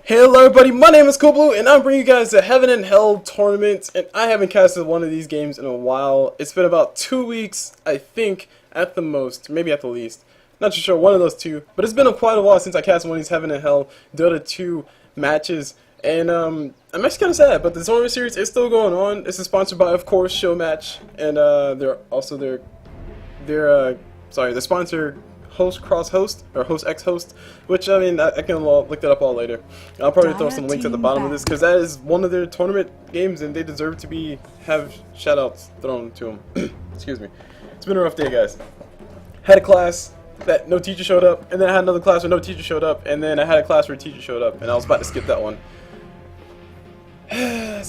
Hello everybody, my name is CulBlu and I'm bringing you guys the Heaven and Hell tournament, and I haven't casted one of these games in a while. It's been about 2 weeks, I think, at the most, maybe at the least. Not too sure, one of those two. But it's been quite a while since I casted one of these Heaven and Hell Dota 2 matches. And I'm actually kind of sad, but the tournament series is still going on. This is sponsored by, of course, ShowMatch, and they're also their sponsor host cross-host or host x-host, which I mean I can look that up all later. I'll probably throw some links at the bottom of this because that is one of their tournament games and they deserve to have shout-outs thrown to them. Excuse me. It's been a rough day, guys. Had a class that no teacher showed up, and then I had another class where no teacher showed up, and then I had a class where a teacher showed up, and I was about to skip that one.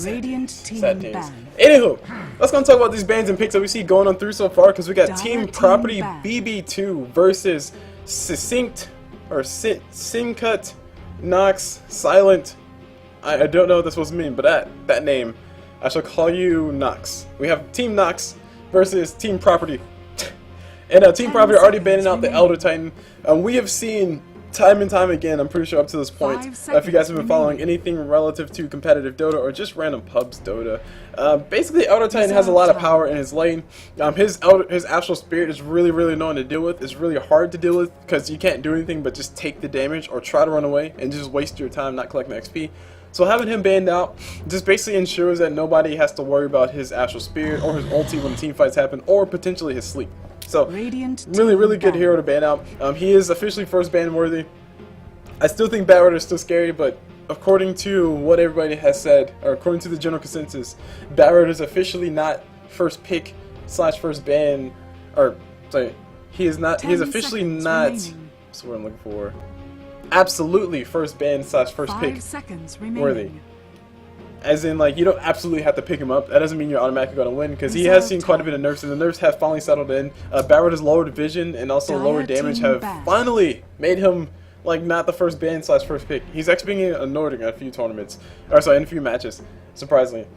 Radiant team ban. Anywho, let's go and talk about these bans and picks that we see going on through so far, because we got Team Property BB2 versus Sicut or Sicut, Nox, Silent. I don't know what that's supposed to mean, but that name, I shall call you Nox. We have Team Nox versus Team Property. And Team Property already banning out the Elder Titan. We have seen time and time again, I'm pretty sure up to this point, if you guys have been following anything relative to competitive Dota or just random pubs Dota, basically Elder Titan has a lot of power in his lane. His Astral Spirit is really annoying to deal with. It's really hard to deal with because you can't do anything but just take the damage or try to run away and just waste your time not collecting XP. So having him banned out just basically ensures that nobody has to worry about his Astral Spirit or his ulti when team fights happen, or potentially his sleep. So, really good hero to ban out. He is officially first ban worthy. I still think Bat Rider is still scary, but according to what everybody has said, or according to the general consensus, Bat Rider is officially not first pick / first ban, or sorry, he is not. He is officially not. That's what I'm looking for. Absolutely first ban / first pick worthy. As in, like, you don't absolutely have to pick him up. That doesn't mean you're automatically going to win, because he has seen quite a bit of nerfs, and the nerfs have finally settled in. Bat Rider's lowered vision and also lower damage have finally made him, like, not the first ban / first pick. He's actually being annoyed in a few tournaments, or sorry, in a few matches, surprisingly.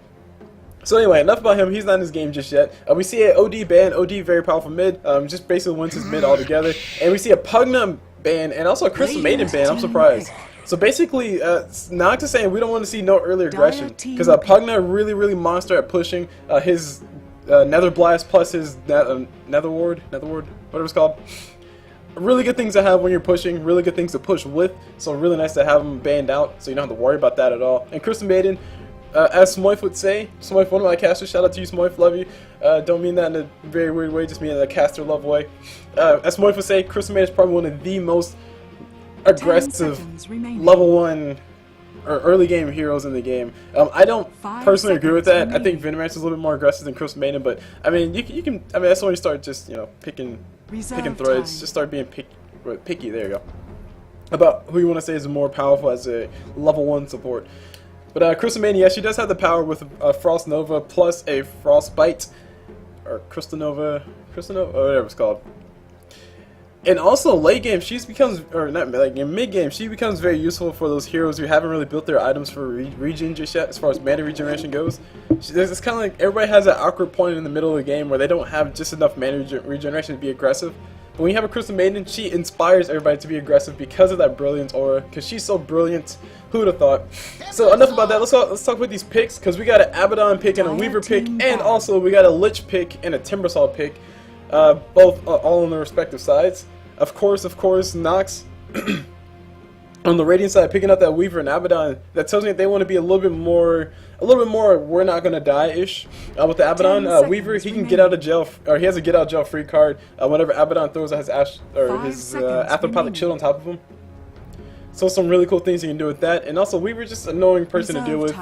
So anyway, enough about him. He's not in his game just yet. We see a OD ban. OD very powerful mid. Just basically wins his mid altogether. And we see a Pugna ban and also a Crystal Maiden ban. I'm surprised. So basically, Nox is saying we don't want to see no early aggression, because Pugna really monster at pushing. His Nether Blast plus his Nether Ward, whatever it's called. Really good things to have when you're pushing, really good things to push with, so really nice to have him banned out, so you don't have to worry about that at all. And Crystal Maiden, as Smoif would say, Smoif, one of my casters, shout out to you Smoif, love you. Don't mean that in a very weird way, just mean in a caster love way. As Smoif would say, Crystal Maiden is probably one of the most aggressive level 1 or early game heroes in the game. I don't personally agree with that. I think Venomance is a little bit more aggressive than Crystal Maiden, but I mean you can I mean that's when you start just, you know, picking threads, just start being picky, there you go, about who you want to say is more powerful as a level 1 support. But Crystal Maiden, yeah, she does have the power with Frost Nova plus a Frostbite, or Crystal Nova, whatever it's called. And also late game, she becomes, or not late game, mid game, she becomes very useful for those heroes who haven't really built their items for regen just yet, as far as mana regeneration goes. It's kind of like everybody has that awkward point in the middle of the game where they don't have just enough mana regeneration to be aggressive. But when you have a Crystal Maiden, she inspires everybody to be aggressive because of that brilliant aura, because she's so brilliant. Who would have thought? So enough about that. Let's talk about these picks, because we got an Abaddon pick and a Weaver pick, and also we got a Lich pick and a Timbersaw pick. Both all on their respective sides. Of course, Nox on the Radiant side picking up that Weaver and Abaddon. That tells me that they want to be a little bit more we're not gonna die-ish with the Abaddon. Weaver, he can get out of jail, or he has a get out of jail free card whenever Abaddon throws out his Athropathic shield on top of him. So some really cool things you can do with that, and also Weaver's just an annoying person to deal with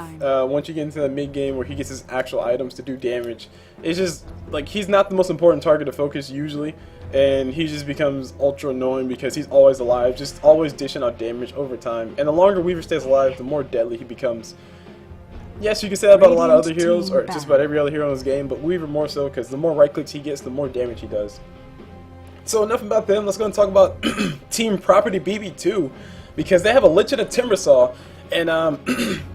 once you get into the mid game where he gets his actual items to do damage. It's just like he's not the most important target to focus usually, and he just becomes ultra annoying because he's always alive, just always dishing out damage over time. And the longer Weaver stays alive, the more deadly he becomes. Yes, you can say that about a lot of other heroes, or just about every other hero in this game, but Weaver more so, because the more right clicks he gets, the more damage he does. So enough about them. Let's go and talk about Team Property BB2. Because they have a Lich and a Timbersaw, And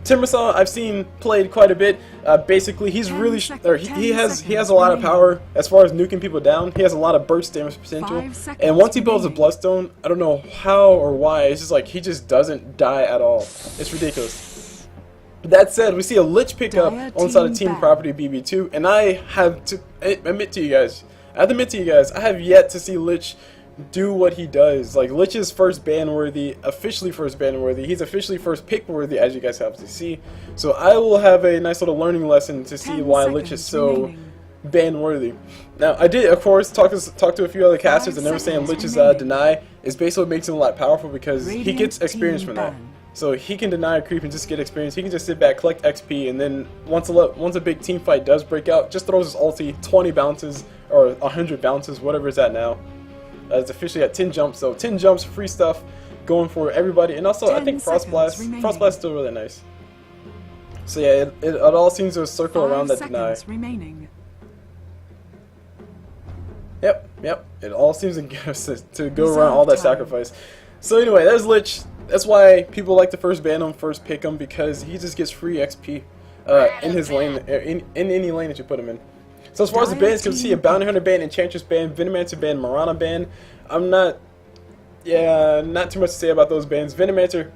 Timbersaw I've seen played quite a bit. Basically, he's really he has a lot of power as far as nuking people down. He has a lot of burst damage potential. And once he builds a Bloodstone, I don't know how or why, it's just like he just doesn't die at all. It's ridiculous. That said, we see a Lich pickup on the side of Team Property BB2, and I have to admit to you guys, I have yet to see Lich do what he does. Like, Lich is first ban worthy, officially first ban worthy. He's officially first pick worthy, as you guys have to see. So I will have a nice little learning lesson to see why Lich is so ban worthy. Now, I did, of course, talk to a few other casters, and they were saying Lich's deny is basically what makes him a lot powerful because he gets experience from that. So he can deny a creep and just get experience. He can just sit back, collect XP, and then once a big team fight does break out, just throws his ulti, 20 bounces or 100 bounces, whatever it's at now. It's officially at 10 jumps, so 10 jumps, free stuff, going for everybody. And also, I think Frost Blast is still really nice. So yeah, it all seems to circle around that deny. Yep, it all seems to go around all that sacrifice. So anyway, there's Lich. That's why people like to first ban him, first pick him, because he just gets free XP in his lane, in any lane that you put him in. So as far as the bans, you can see a Bounty Hunter ban, Enchantress ban, Venomancer ban, Mirana ban. Not too much to say about those bans. Venomancer,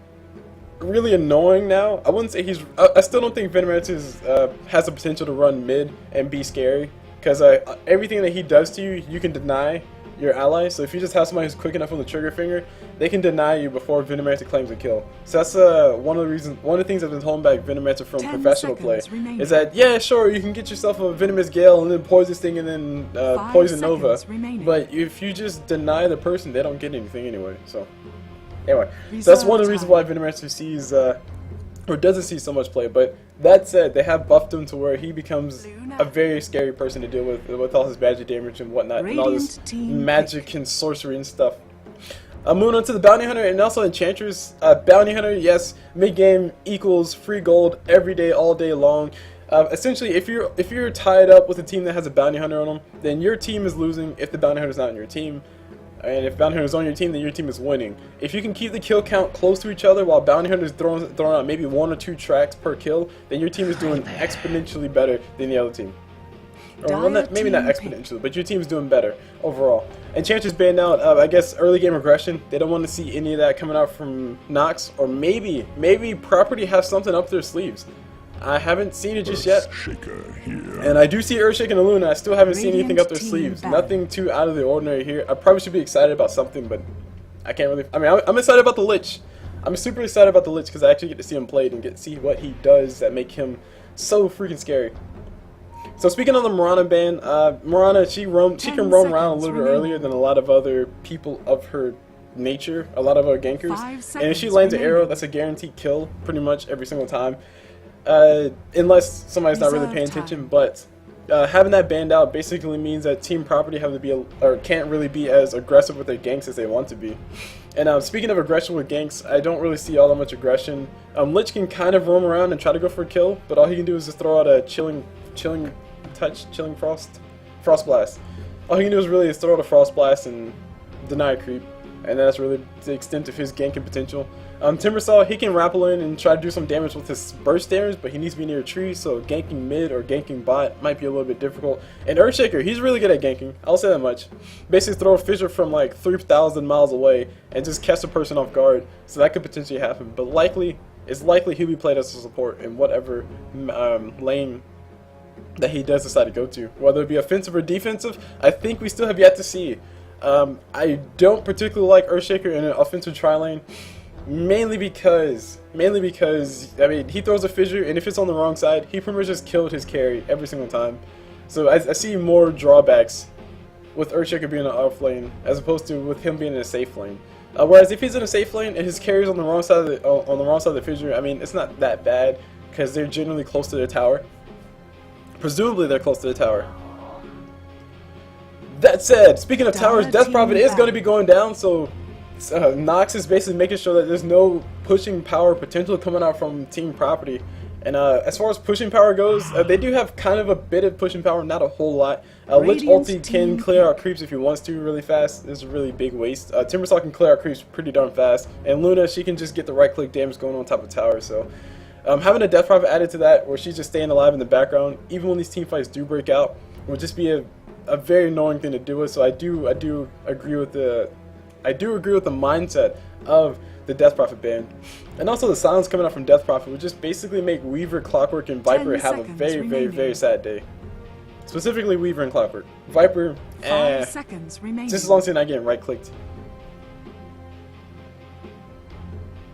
really annoying now. I wouldn't say he's, I still don't think Venomancer has the potential to run mid and be scary. Because everything that he does to you, you can deny your ally. So if you just have somebody who's quick enough with a trigger finger, they can deny you before Venomancer claims a kill. So that's one of the things that's been holding back Venomancer from professional play. Is that, yeah, sure, you can get yourself a Venomous Gale and then poison this thing and then Poison Nova. But if you just deny the person, they don't get anything anyway. So anyway, so that's one of the reasons why Venomancer sees or doesn't see so much play. But that said, they have buffed him to where he becomes a very scary person to deal with all his magic damage and whatnot, and all this magic and sorcery and stuff. Moving on to the Bounty Hunter and also Enchantress. Bounty Hunter, yes, mid-game equals free gold every day, all day long. Essentially, if you're tied up with a team that has a Bounty Hunter on them, then your team is losing if the Bounty Hunter is not on your team. And if Bounty Hunter is on your team, then your team is winning. If you can keep the kill count close to each other while Bounty Hunter is throwing out maybe 1 or 2 tracks per kill, then your team is doing exponentially better than the other team. Or well, maybe not exponentially, but your team is doing better overall. Enchantress banned out, I guess, early game aggression. They don't want to see any of that coming out from Nox, or maybe Property has something up their sleeves. I haven't seen it just yet. And I do see Earthshaker and Luna. I still haven't seen anything up their sleeves. Nothing too out of the ordinary here. I probably should be excited about something, but I can't really. I mean, I'm excited about the Lich. I'm super excited about the Lich because I actually get to see him played and get to see what he does that make him so freaking scary. So speaking of the Mirana ban, Mirana, she can roam around a little bit earlier than a lot of other people of her nature, a lot of other gankers. And if she lands an arrow, that's a guaranteed kill pretty much every single time. Unless somebody's not really paying attention, but having that banned out basically means that Team Property have to be or can't really be as aggressive with their ganks as they want to be. And speaking of aggression with ganks, I don't really see all that much aggression. Lich can kind of roam around and try to go for a kill, but all he can do is just throw out a chilling frost blast. All he can do is really throw out a frost blast and deny a creep, and that's really the extent of his ganking potential. Timbersaw, he can rappel in and try to do some damage with his burst damage, but he needs to be near a tree, so ganking mid or ganking bot might be a little bit difficult. And Earthshaker, he's really good at ganking, I'll say that much. Basically throw a fissure from like 3,000 miles away and just catch a person off guard, so that could potentially happen. But it's likely he'll be played as a support in whatever lane that he does decide to go to. Whether it be offensive or defensive, I think we still have yet to see. I don't particularly like Earthshaker in an offensive tri-lane. Mainly because, I mean, he throws a fissure, and if it's on the wrong side, he pretty much just killed his carry every single time. So I see more drawbacks with Earthshaker being in an off lane, as opposed to with him being in a safe lane. Whereas if he's in a safe lane and his carry's on the wrong side of the fissure, I mean, it's not that bad, because they're generally close to their tower. Presumably they're close to the tower. That said, speaking of towers, Death Prophet is going to be going down, so Nox is basically making sure that there's no pushing power potential coming out from Team Property. And as far as pushing power goes, they do have kind of a bit of pushing power, not a whole lot. Lich ulti can clear out creeps if he wants to really fast. It's a really big waste. Timbersaw can clear out creeps pretty darn fast. And Luna, she can just get the right click damage going on top of tower. So having a Death Prophet added to that, where she's just staying alive in the background, even when these team fights do break out, would just be a very annoying thing to do with. So I do agree with the mindset of the Death Prophet ban. And also the silence coming out from Death Prophet would just basically make Weaver, Clockwork, and Viper have a very sad day. Specifically Weaver and Clockwork. Viper, 5 seconds remaining. Just as long as they're not getting right clicked.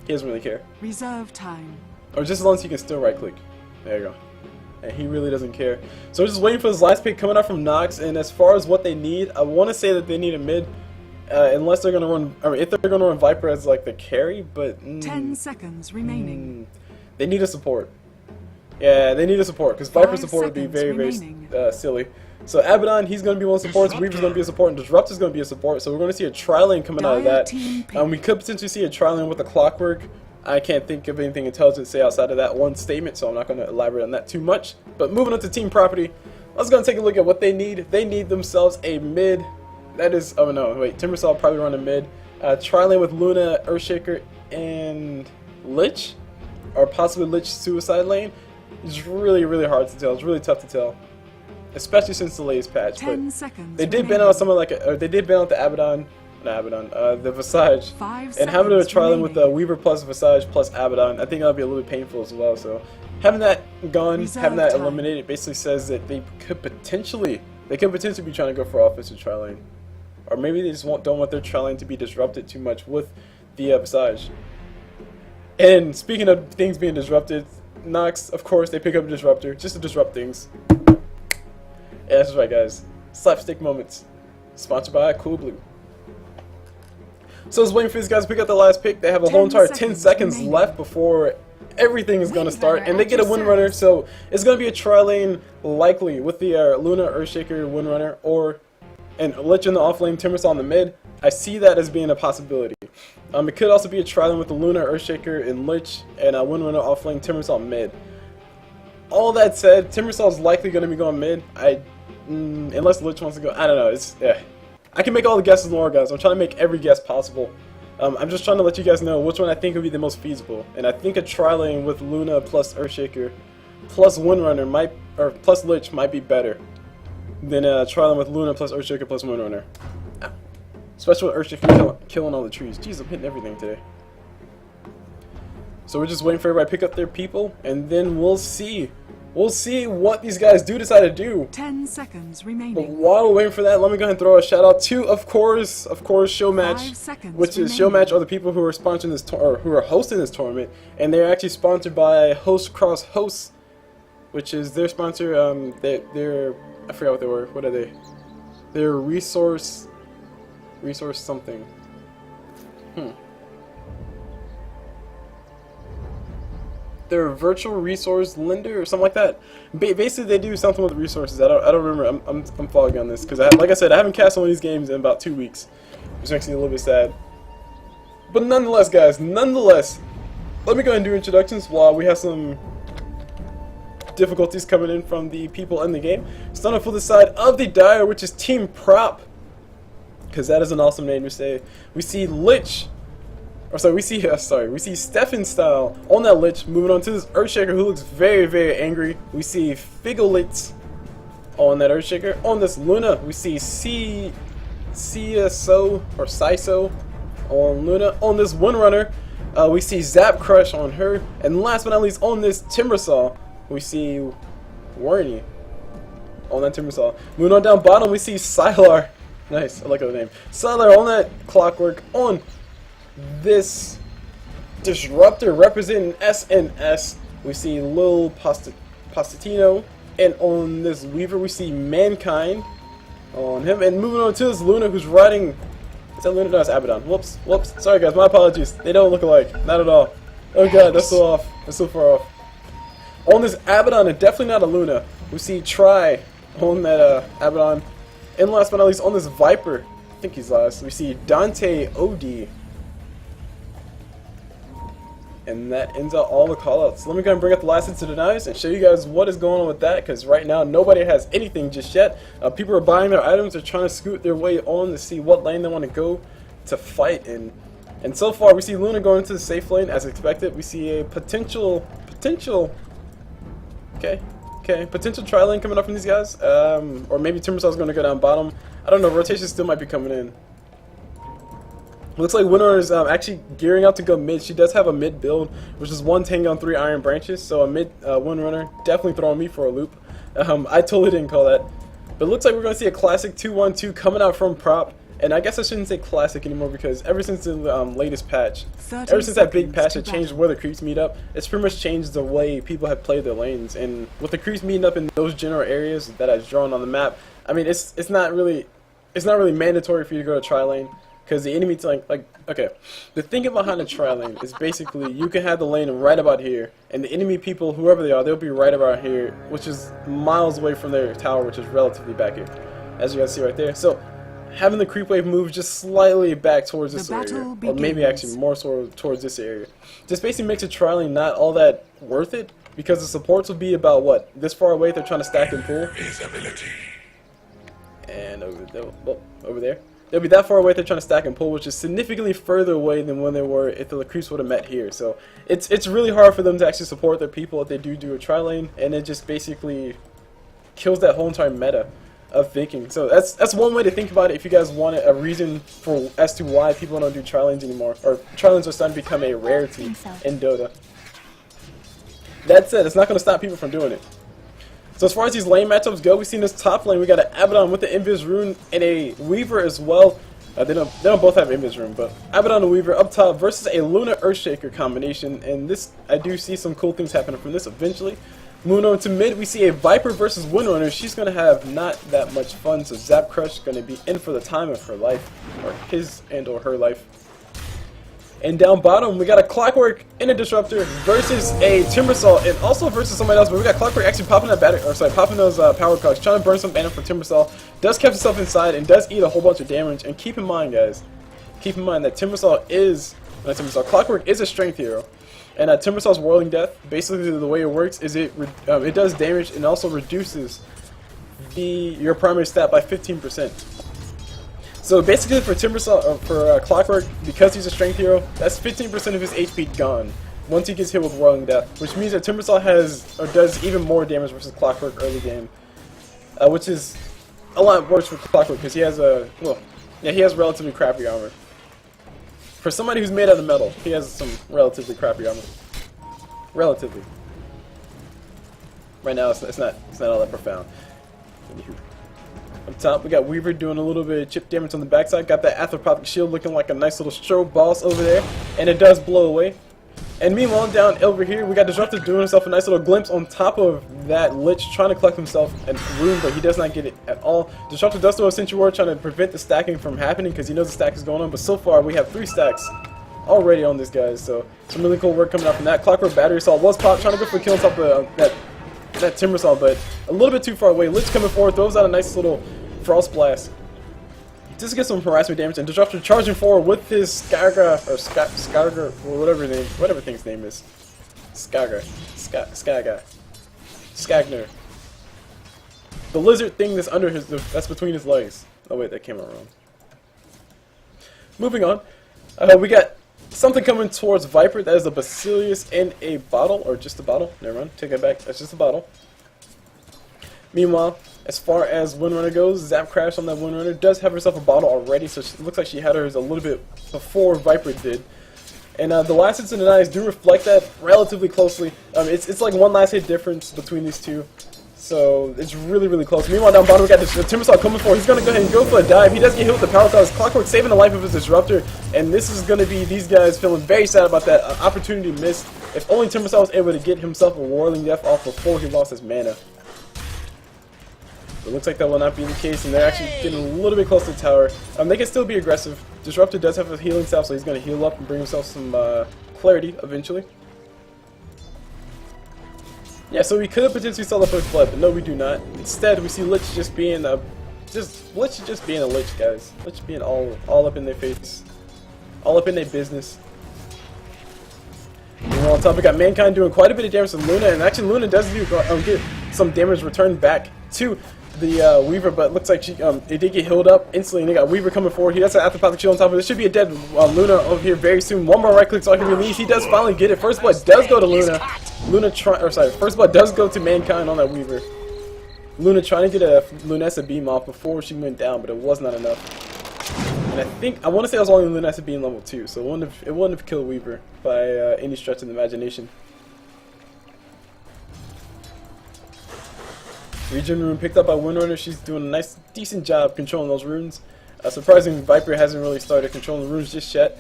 He doesn't really care. Reserve time. Or just as long as he can still right click. There you go. And he really doesn't care. So we're just waiting for this last pick coming out from Nox. And as far as what they need, I want to say that they need a mid. Unless they're gonna run, I mean, if they're gonna run Viper as like the carry, but 10 seconds remaining. They need a support. Yeah, they need a support because Viper support would be very silly. So Abaddon, he's gonna be one of the supports. Weaver's gonna be a support, and Disrupt is gonna be a support. So we're gonna see a tri-lane coming out of that. We could potentially see a tri-lane with a Clockwork. I can't think of anything intelligent to say outside of that one statement, so I'm not gonna elaborate on that too much. But moving on to team property, let's go and take a look at what they need. They need themselves a mid. That is, oh no, wait, Timbersaw will probably run a mid. Tri-lane with Luna, Earthshaker, and Lich, or possibly Lich suicide lane. It's really hard to tell. It's really tough to tell, especially since the latest patch. 10 seconds. They did ban out someone like, they did ban out the Abaddon, the Visage, and having a tri-lane with the Weaver plus Visage plus Abaddon, I think that'll be a little bit painful as well. So having that gone, having that eliminated, basically says that they could potentially be trying to go for offensive tri-lane. Or maybe they just don't want their tri-lane to be disrupted too much with the Visage. And speaking of things being disrupted, Nox, of course, they pick up a disruptor just to disrupt things. Yeah, that's right, guys. Slapstick moments. Sponsored by CulBlu. So I was waiting for these guys to pick up the last pick. They have a whole entire 10 seconds left before everything is going to start. And they get a Windrunner, so it's going to be a tri-lane likely with the Luna, Earthshaker, Windrunner, and Lich in the off lane, Timbersaw on the mid. I see that as being a possibility. It could also be a tri-lane with the Luna, Earthshaker, and Lich, and Windrunner off lane, Timbersaw mid. All that said, Timbersaw is likely going to be going mid. Unless Lich wants to go, I don't know. I can make all the guesses more, guys. I'm trying to make every guess possible. I'm just trying to let you guys know which one I think would be the most feasible. And I think a tri-lane with Luna plus Earthshaker plus Windrunner plus Lich might be better than a tri-lane with Luna plus Earthshaker plus Windrunner. Especially with Earthshaker killing all the trees. Jeez, I'm hitting everything today. So we're just waiting for everybody to pick up their people, and then we'll see. We'll see what these guys do decide to do. 10 seconds remaining. But while we're waiting for that, let me go ahead and throw a shout out to, of course, ShowMatch, which is ShowMatch are the people who are sponsoring this or who are hosting this tournament, and they're actually sponsored by Host Cross Hosts, which is their sponsor. They're I forgot what they were. What are they? They're resource something. They're a virtual resource lender or something like that. Basically, they do something with resources. I don't remember. I'm following on this because, like I said, I haven't cast one of these games in about 2 weeks, which makes me a little bit sad. But nonetheless, guys, let me go ahead and do introductions while we have some difficulties coming in from the people in the game. Starting off with the side of the Dire, which is Team Prop, because that is an awesome name to say. We see Lich. We see Stefan Style on that Lich, moving on to this Earthshaker who looks very angry. We see Figolitz on that Earthshaker. On this Luna, we see CSO or Siso on Luna. On this Windrunner, we see Zap Crush on her. And last but not least, on this Timbersaw, we see Warney on that Timbersaw. Moving on down bottom, we see Sylar. Nice, I like that name. Sylar on that Clockwork. On this Disruptor representing SNS, we see Lil Postitino, and on this Weaver we see Mankind on him. And moving on to this Luna who's riding, is that Luna? No, it's Abaddon. Whoops. Sorry guys, my apologies. They don't look alike, not at all. Oh god, that's so off. That's so far off. On this Abaddon, and definitely not a Luna, we see Try on that Abaddon. And last but not least, on this Viper, I think he's last, we see Dante OD. And that ends out all the callouts. Let me go and bring up the last hits to denies and show you guys what is going on with that, because right now nobody has anything just yet. People are buying their items, they're trying to scoot their way on to see what lane they want to go to fight in. And so far we see Luna going into the safe lane as expected. We see a potential tri lane coming up from these guys. Or maybe Timbersaw is going to go down bottom. I don't know, rotation still might be coming in. Looks like Winrunner is actually gearing out to go mid. She does have a mid build, which is 1 Tango on 3 Iron Branches, so a mid Winrunner definitely throwing me for a loop. I totally didn't call that. But it looks like we're going to see a classic 2-1-2 coming out from prOp. And I guess I shouldn't say classic anymore, because ever since the latest patch, ever since that big patch that changed where the creeps meet up, it's pretty much changed the way people have played their lanes. And with the creeps meeting up in those general areas that I've drawn on the map, I mean it's not really mandatory for you to go to tri lane. Because the enemy, okay, the thinking behind a tri lane is basically you can have the lane right about here, and the enemy people, whoever they are, they'll be right about here, which is miles away from their tower, which is relatively back here, as you guys see right there. So having the creep wave move just slightly back towards this area, or maybe actually more so towards this area, just basically makes a tri lane not all that worth it, because the supports will be about, what, this far away, they're trying to stack and pull. And over there. They'll be that far away they're trying to stack and pull, which is significantly further away than when they were if the creeps would have met here. So it's really hard for them to actually support their people if they do a tri lane, and it just basically kills that whole entire meta of thinking. So that's one way to think about it if you guys want a reason for as to why people don't do tri lanes anymore, or tri lanes are starting to become a rarity in Dota. That said, it's not going to stop people from doing it. So as far as these lane matchups go, we see in this top lane we got an Abaddon with the Invis Rune and a Weaver as well. They don't both have Invis Rune, but Abaddon and Weaver up top versus a Luna Earthshaker combination, and this, I do see some cool things happening from this eventually. Moving on to mid, we see a Viper versus Windrunner. She's going to have not that much fun, so Zap Crush is going to be in for the time of her life, or his and or her life. And down bottom, we got a Clockwork and a Disruptor versus a Timbersaw, and also versus somebody else. But we got Clockwork actually popping that popping those power cogs, trying to burn some mana for Timbersaw. Does catch himself inside and does eat a whole bunch of damage. And keep in mind, guys, keep in mind that Clockwork is a strength hero, and Timbersaw's Whirling Death, basically the way it works is it does damage and also reduces your primary stat by 15%. So basically for Clockwork, because he's a strength hero, that's 15% of his HP gone once he gets hit with Whirling Death, which means that Timbersaw does even more damage versus Clockwork early game, which is a lot worse for Clockwork because he has he has relatively crappy armor. For somebody who's made out of metal, he has some relatively crappy armor. Relatively. Right now, it's not all that profound. Up top, we got Weaver doing a little bit of chip damage on the backside. Got that Anthropothic Shield looking like a nice little strobe boss over there, and it does blow away. And meanwhile, down over here, we got Disruptor doing himself a nice little glimpse on top of that Lich, trying to collect himself a rune, but he does not get it at all. Disruptor does throw a Sentry Ward, trying to prevent the stacking from happening because he knows the stack is going on, but so far we have 3 stacks already on this guy, so some really cool work coming out from that. Clockwork Battery Assault was popped, trying to go for a kill on top of that Timbersaw, but a little bit too far away. Lich coming forward, throws out a nice little Frost Blast just to get some harassment damage, and Disruptor charging forward with his Skarga, or whatever thing's name is. Skagner. The lizard thing that's under that's between his legs. Oh wait, that came out wrong. Moving on, we got something coming towards Viper. That is a Basilius in a bottle, or just a bottle. Never mind, take that back. That's just a bottle. Meanwhile, as far as Windrunner goes, Zap Crash on that Windrunner does have herself a bottle already, so it looks like she had hers a little bit before Viper did. And the last hits and denies do reflect that relatively closely. It's like one last hit difference between these two, so it's really, really close. Meanwhile, down bottom we got the Timbersaw coming forward. He's going to go ahead and go for a dive. He does get hit with the power towers. Clockwork saving the life of his Disruptor, and this is going to be these guys feeling very sad about that opportunity missed. If only Timbersaw was able to get himself a Whirling Death off before he lost his mana. It looks like that will not be the case, and they're actually getting a little bit close to the tower. They can still be aggressive. Disruptor does have a healing staff, so he's going to heal up and bring himself some clarity eventually. Yeah, so we could have potentially saw the first blood, but no, we do not. Instead, we see Lich just being a Lich, guys. Lich being all up in their face, all up in their business. On top, we got Mankind doing quite a bit of damage to Luna, and actually Luna does do get some damage returned back to the Weaver, but it looks like it did get healed up instantly, and they got Weaver coming forward. He does have Afterpathic Shield on top of it. There should be a dead Luna over here very soon. One more right click so I can release. He does finally get it. First blood does go to Luna. First blood does go to Mankind on that Weaver. Luna trying to get a Lunessa beam off before she went down, but it was not enough. And I want to say it was only Lunessa being level 2, so it wouldn't have killed Weaver by any stretch of the imagination. Region rune picked up by Windrunner. She's doing a nice, decent job controlling those runes. Surprisingly, Viper hasn't really started controlling the runes just yet.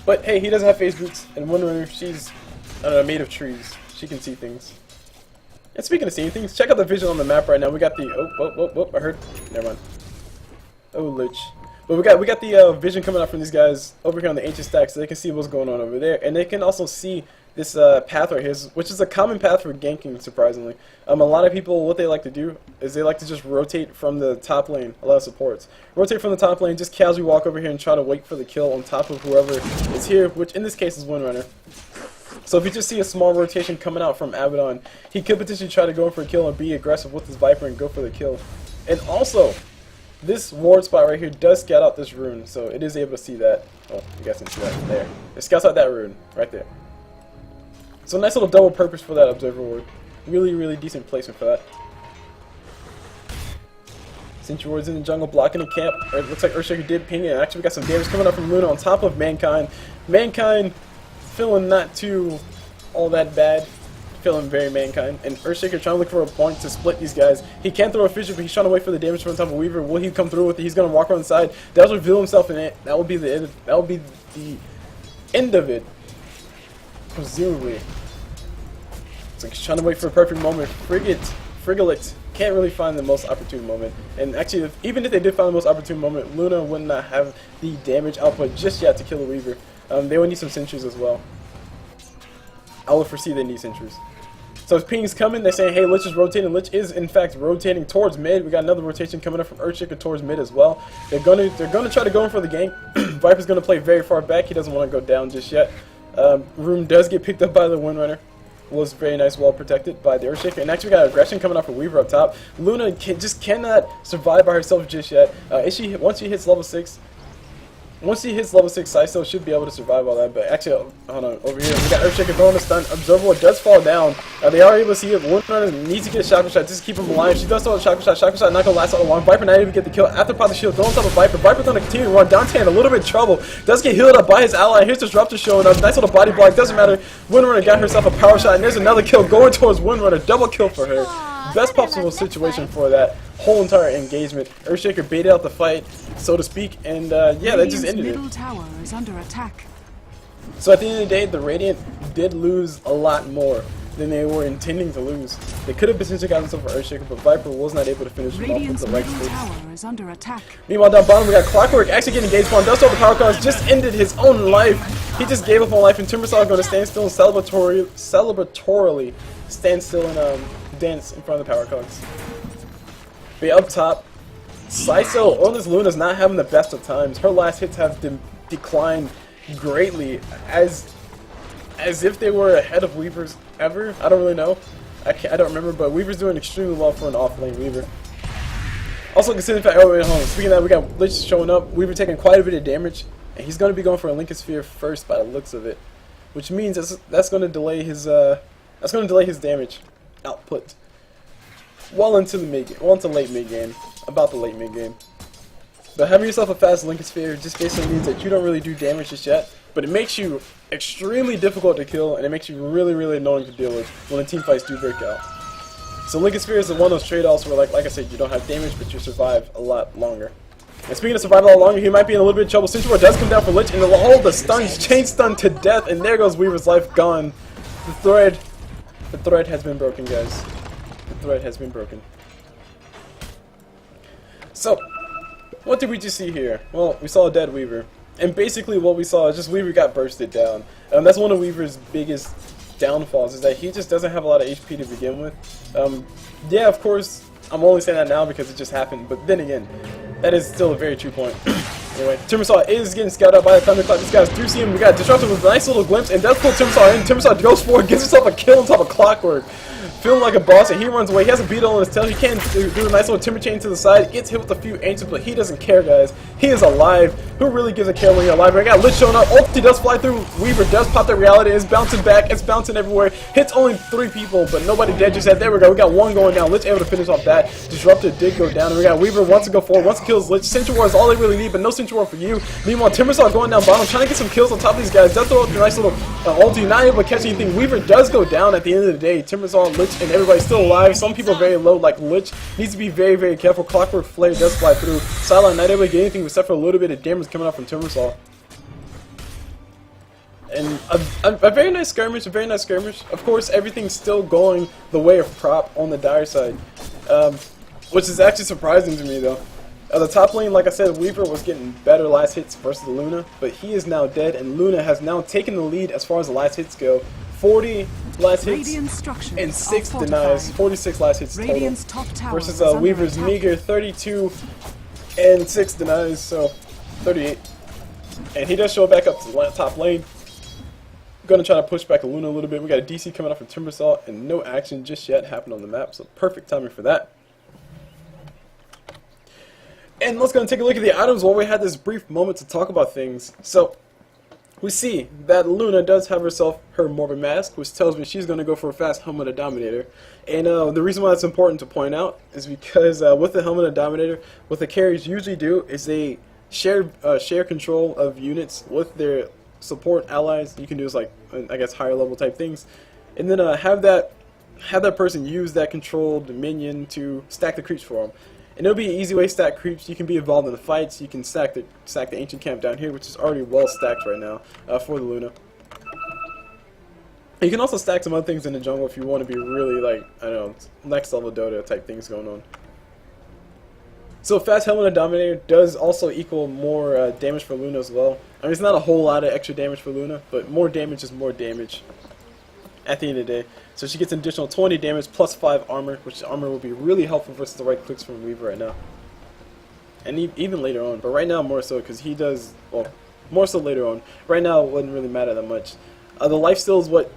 But hey, he doesn't have phase boots, and Windrunner, she's, I don't know, made of trees. She can see things. And speaking of seeing things, check out the vision on the map right now. We got the I heard. Never mind. Oh, Lich. But we got the vision coming out from these guys over here on the ancient stack, so they can see what's going on over there, and they can also see this path right here, which is a common path for ganking. Surprisingly, a lot of people, what they like to do is they like to just rotate from the top lane. A lot of supports rotate from the top lane, just casually walk over here and try to wait for the kill on top of whoever is here, which in this case is Windrunner. So if you just see a small rotation coming out from Abaddon, he could potentially try to go for a kill and be aggressive with his Viper and go for the kill. And also, this ward spot right here does scout out this rune, so it is able to see that. Oh, you guys can see that there. It scouts out that rune right there. So nice little double purpose for that observer ward. Really, really decent placement for that. Sentry ward's in the jungle blocking the camp. It looks like Earthshaker did ping it. Actually, we got some damage coming up from Luna on top of Mankind. Mankind feeling not too all that bad. Feeling very Mankind. And Earthshaker trying to look for a point to split these guys. He can't throw a fissure, but he's trying to wait for the damage from on top of Weaver. Will he come through with it? He's going to walk around the side. That'll reveal himself in it. That will be the end. That will be the end of it. Presumably. It's like he's trying to wait for a perfect moment. Frigilet can't really find the most opportune moment. And actually, even if they did find the most opportune moment, Luna would not have the damage output just yet to kill the Weaver. They would need some sentries as well. I would foresee they need sentries. So as ping's coming, they're saying, hey, Lich is rotating. Lich is in fact rotating towards mid. We got another rotation coming up from Earthshaker towards mid as well. They're gonna try to go in for the gank. Viper's gonna play very far back. He doesn't want to go down just yet. Room does get picked up by the Windrunner. Was very nice, well protected by the Earthshaker. And actually we got aggression coming up from Weaver up top. Luna just cannot survive by herself just yet. Once she hits level 6, Sicut should be able to survive all that. But actually, hold on, over here, we got Earthshaker throwing a stun. Observer does fall down. They are able to see it. Windrunner needs to get a shotgun shot just to keep him alive. She does throw a shotgun shot. Shotgun shot not going to last all long. Viper not even get the kill. After pop the shield, throwing on top of Viper. Viper's going to continue to run. Dante in a little bit of trouble. Does get healed up by his ally. Here's Disruptor showing up. Nice little body block. Doesn't matter. Windrunner got herself a power shot. And there's another kill going towards Windrunner. Double kill for her. Best possible situation for that whole entire engagement. Earthshaker baited out the fight, so to speak, and yeah, that just ended it. Middle tower is under attack. So at the end of the day, the Radiant did lose a lot more than they were intending to lose. They could have potentially gotten themselves for Earthshaker, but Viper was not able to finish them off with the right middle space. tower is under attack. Meanwhile, down bottom, we got Clockwork actually getting engaged upon. Does the power cards, just ended his own life. He just gave up on life, and Timbersaw is going to stand still and celebratorily stand still and dance in front of the power cogs. But up top, Sicut, Orlis Luna's not having the best of times. Her last hits have declined greatly, as if they were ahead of Weaver's ever. I don't really know. I don't remember, but Weaver's doing extremely well for an off-lane Weaver. Also, considering the fact, oh wait, hold on. Speaking of that, we got Lich showing up. Weaver taking quite a bit of damage, and he's going to be going for a Lincoln Sphere first by the looks of it, which means that's going to delay his damage output well into the late mid game, about the late mid game. But having yourself a fast Lincoln Sphere just basically means that you don't really do damage just yet, but it makes you extremely difficult to kill, and it makes you really, really annoying to deal with when the team fights do break out. So Lincoln Sphere is one of those trade-offs where, like I said, you don't have damage, but you survive a lot longer. And speaking of survival a lot longer, he might be in a little bit of trouble. Sentry does come down for Lich, and the stuns, chain stun to death, and there goes Weaver's life gone. The thread has been broken, guys. The thread has been broken. So, what did we just see here? Well, we saw a dead Weaver. And basically what we saw is just Weaver got bursted down. That's one of Weaver's biggest downfalls, is that he just doesn't have a lot of HP to begin with. Yeah, of course, I'm only saying that now because it just happened, but then again, that is still a very true point. Anyway, Timbersaw is getting scouted out by the Thunderclap. These guys do see him. We got Disruptor with a nice little glimpse, and does pull Timbersaw in. Timbersaw goes for it, gives himself a kill on top of Clockwork. Feeling like a boss, and he runs away. He has a beetle on his tail. He can do a nice little timber chain to the side. Gets hit with a few ancients, but he doesn't care, guys. He is alive. Who really gives a care when you're alive? I got Lich showing up. Ulti does fly through. Weaver does pop that reality. It's bouncing back. It's bouncing everywhere. Hits only 3 people, but nobody dead just yet. There we go. We got 1 going down. Lich able to finish off that. Disruptor did go down. And we got Weaver wants to go forward. Wants to kill Lich. Sentry War is all they really need, but no Sentry War for you. Meanwhile, Timbersaw going down bottom, trying to get some kills on top of these guys. Does throw a nice little ulti. Not able to catch anything. Weaver does go down at the end of the day. Timbersaw, Lich, and everybody's still alive. Some people are very low, like Lich. Needs to be very, very careful. Clockwork Flare does fly through. Silent not able to get anything except for a little bit of damage coming out from Timbersaw. And a very nice skirmish, a very nice skirmish. Of course, everything's still going the way of prop on the dire side, which is actually surprising to me, though. The top lane, like I said, Weaver was getting better last hits versus Luna, but he is now dead, and Luna has now taken the lead as far as the last hits go. 40 last hits and 6 denies, 46 last hits total, versus Weaver's meager 32 and 6 denies, so 38. And he does show back up to the top lane. Gonna try to push back Luna a little bit. We got a DC coming off from Timbersaw, and no action just yet happened on the map, so perfect timing for that. And let's go and take a look at the items while we had this brief moment to talk about things. So, we see that Luna does have herself her Morbid Mask, which tells me she's going to go for a fast Helmet of Dominator. And the reason why it's important to point out is because with the Helmet of Dominator, what the carries usually do is they share control of units with their support allies. You can do is like, I guess, higher level type things. And then have that person use that controlled minion to stack the creeps for them. And it'll be an easy way to stack creeps. You can be involved in the fights. You can stack the ancient camp down here, which is already well stacked right now for the Luna. You can also stack some other things in the jungle if you want to be really, like, I don't know, next level Dota type things going on. So fast Helmet of Dominator does also equal more damage for Luna as well. I mean, it's not a whole lot of extra damage for Luna, but more damage is more damage at the end of the day. So she gets an additional 20 damage plus 5 armor, which armor will be really helpful versus the right clicks from Weaver right now. And even later on, but right now more so because he does, well, more so later on. Right now it wouldn't really matter that much. The lifesteal is what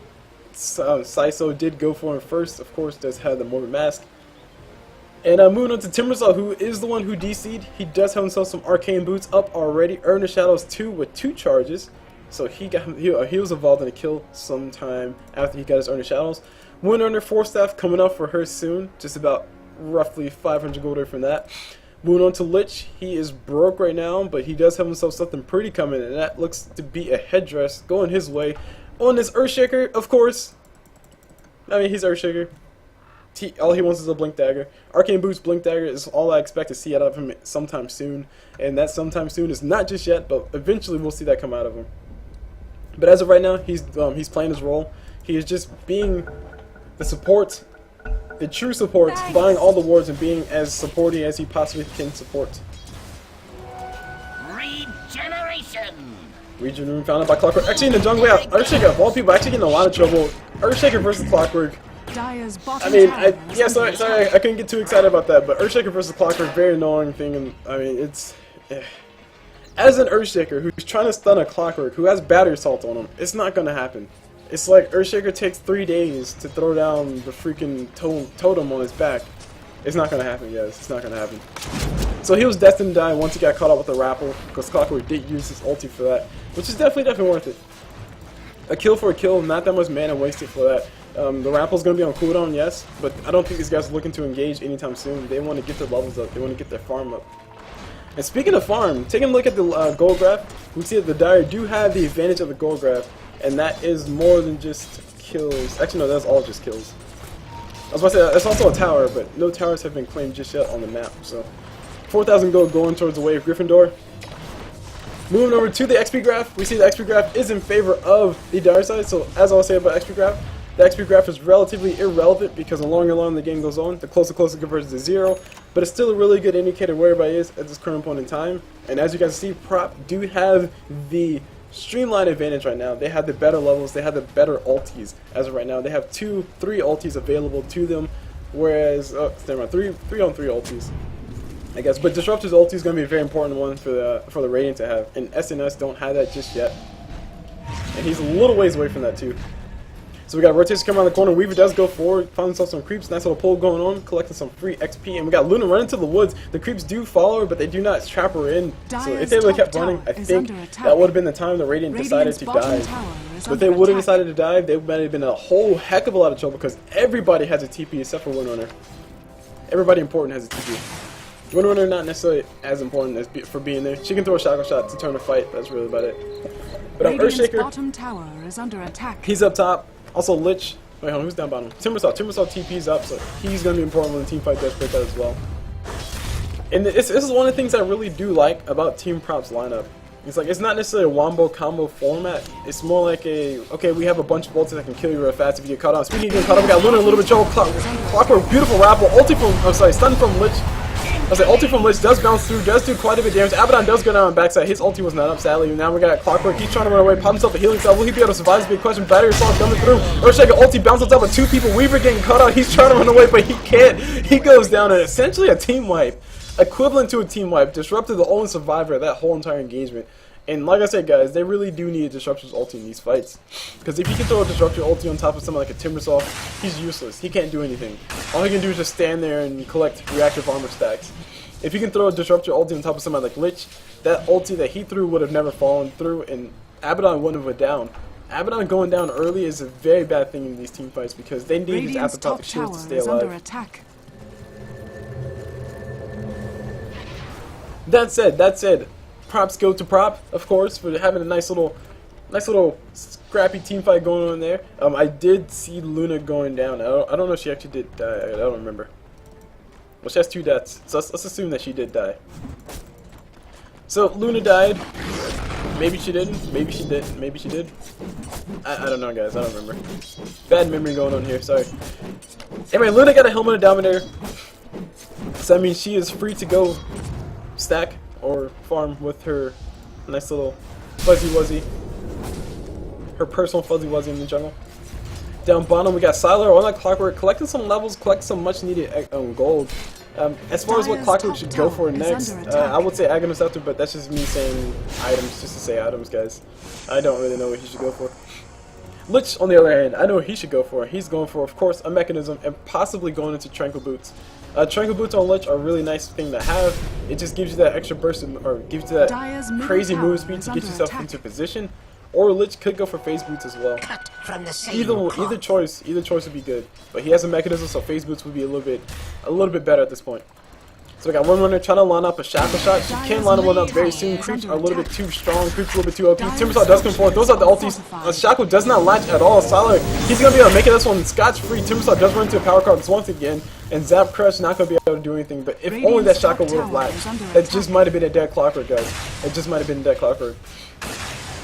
Sicut did go for him first, of course, does have the Morbid Mask. And moving on to Timbersaw, who is the one who DC'd. He does have himself some Arcane Boots up already. Earn the Shadows 2 with 2 charges. So he was involved in a kill sometime after he got his Earn the Shadows. Wound Earner 4 staff coming up for her soon. Just about roughly 500 gold away from that. Moving on to Lich. He is broke right now, but he does have himself something pretty coming, and that looks to be a headdress going his way. On this Earthshaker, of course. I mean, he's Earthshaker. All he wants is a Blink Dagger. Arcane Boots Blink Dagger is all I expect to see out of him sometime soon. And that sometime soon is not just yet, but eventually we'll see that come out of him. But as of right now, he's playing his role. He is just being the support, the true support, buying all the wards and being as supporty as he possibly can support. Regeneration! Region Room founded by Clockwork. Actually, in the jungle, yeah, Earthshaker, of all people, actually getting a lot of trouble. Earthshaker versus Clockwork. I mean, sorry, I couldn't get too excited about that, but Earthshaker versus Clockwork, very annoying thing, and I mean, it's... As an Earthshaker who's trying to stun a Clockwork, who has Battery Assault on him, it's not gonna happen. It's like Earthshaker takes 3 days to throw down the freaking totem on his back. It's not gonna happen, guys. It's not gonna happen. So he was destined to die once he got caught up with the Rapple, because Clockwork did use his ulti for that, which is definitely worth it. A kill for a kill, not that much mana wasted for that. The Rapple's going to be on cooldown, yes, but I don't think these guys are looking to engage anytime soon. They want to get their levels up. They want to get their farm up. And speaking of farm, taking a look at the gold graph, we see that the Dire do have the advantage of the gold graph, and that is more than just kills. Actually, no, that's all just kills. I was about to say, that's also a tower, but no towers have been claimed just yet on the map. So, 4,000 gold going towards the way of Gryffindor. Moving over to the XP graph, we see the XP graph is in favor of the Dire side. So, as I'll say about XP graph, the XP graph is relatively irrelevant because the longer and longer the game goes on, the closer it converges to 0. But it's still a really good indicator where everybody is at this current point in time. And as you guys see, prop do have the streamline advantage right now. They have the better levels, they have the better ultis as of right now. They have 2-3 ultis available to them, whereas, oh, never mind, 3 on 3 ultis. I guess. But Disruptor's ulti is going to be a very important one for the Radiant to have, and SNS don't have that just yet. And he's a little ways away from that too. So we got rotation coming around the corner. Weaver does go forward, finds himself some creeps. Nice little pull going on, collecting some free XP. And we got Luna running to the woods. The creeps do follow her, but they do not trap her in. So if they would have kept running, I think that would have been the time the Radiant decided to dive. But if they would have decided to dive, they might have been a whole heck of a lot of trouble because everybody has a TP except for Windrunner. Everybody important has a TP. Windrunner not necessarily as important as for being there. She can throw a shackle shot to turn a fight. That's really about it. But Earthshaker, bottom tower is under attack. He's up top. Also Lich. Wait, hold on, who's down bottom? Timbersaw. Timbersaw TP's up, so he's going to be important when the team fight does break out as well. And this is one of the things I really do like about Team Prop's lineup. It's like, it's not necessarily a wombo combo format. It's more like a, okay, we have a bunch of ults that can kill you real fast if you get caught on. Speaking of getting caught on, we got Luna a little bit trouble. Clockwork, beautiful rappel. Ulti from, I'm sorry, stun from Lich. I say ulti from Lich does bounce through, does do quite a bit of damage. Abaddon does go down on backside. His ulti was not up, sadly. Now we got Clockwork. He's trying to run away, pop himself a healing cell. Will he be able to survive? This big question. Battery assault coming through. Earthshaker ulti bounces on top of two people. Weaver getting caught out. He's trying to run away, but he can't. He goes down and essentially a team wipe. Equivalent to a team wipe. Disrupted the only survivor of that whole entire engagement. And like I said, guys, they really do need a Disruptor's ulti in these fights. Because if you can throw a Disruptor ulti on top of someone like a Timbersaw, he's useless. He can't do anything. All he can do is just stand there and collect reactive armor stacks. If you can throw a Disruptor ulti on top of somebody like Lich, that ulti that he threw would have never fallen through, and Abaddon wouldn't have went down. Abaddon going down early is a very bad thing in these team fights because they need his apoptotic shields to stay alive. That said, props go to Prop, of course, for having a nice little scrappy team fight going on there. I did see Luna going down. I don't know if she actually did die. I don't remember. Well, she has 2 deaths, so let's assume that she did die. So Luna died. Maybe she didn't. Maybe she did. Maybe she did. I don't know, guys. I don't remember. Bad memory going on here. Sorry. Anyway, Luna got a helmet of Dominator, so I mean she is free to go stack or farm with her nice little fuzzy wuzzy, her personal fuzzy wuzzy in the jungle. Down bottom we got Sylar on that Clockwork, collecting some levels, collecting some much needed gold. As far as what Clockwork should go for next, I would say Aghanim Scepter, but that's just me saying items just to say items, guys. I don't really know what he should go for. Lich, on the other hand, I know what he should go for. He's going for, of course, a mechanism and possibly going into Tranquil Boots. Tranquil Boots on Lich are a really nice thing to have. It just gives you that extra burst, or gives you that crazy move speed to get yourself into position. Or Lich could go for Phase Boots as well. Either choice would be good. But he has a mechanism, so Phase Boots would be a little bit better at this point. So we got Windrunner trying to line up a shackle shot. She can line one up very soon. Creeps are a little bit too strong. Creeps a little bit too OP. Timbersaw does come forward. Those are the ultis. Shackle does not latch at all. Sylar, he's going to be able to make it this one scotch free. Timbersaw does run into a power card once again. And Zap Crush not going to be able to do anything. But if only that Shackle would have latched. That just might have been a dead Clockwork, guys. It just might have been a dead Clockwork.